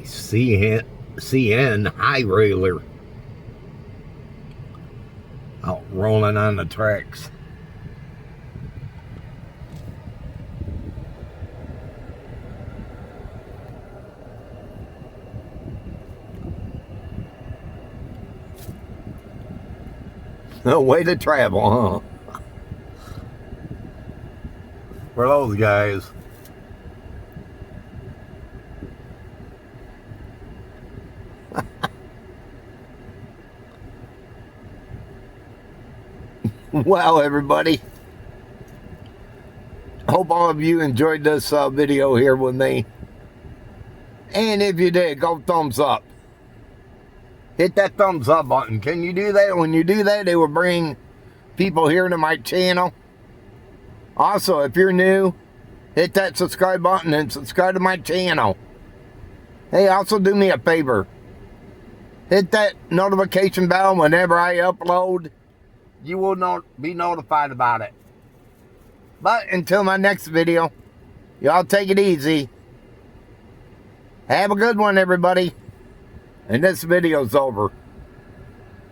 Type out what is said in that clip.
CN high railer out rolling on the tracks. No way to travel, huh? For those guys. Well, everybody, hope all of you enjoyed this video here with me. And if you did, go thumbs up. Hit that thumbs up button. Can you do that? When you do that, it will bring people here to my channel. Also, if you're new, hit that subscribe button and subscribe to my channel. Hey, also do me a favor. Hit that notification bell whenever I upload. You will not be notified about it. But until my next video, y'all take it easy. Have a good one, everybody. And this video's over.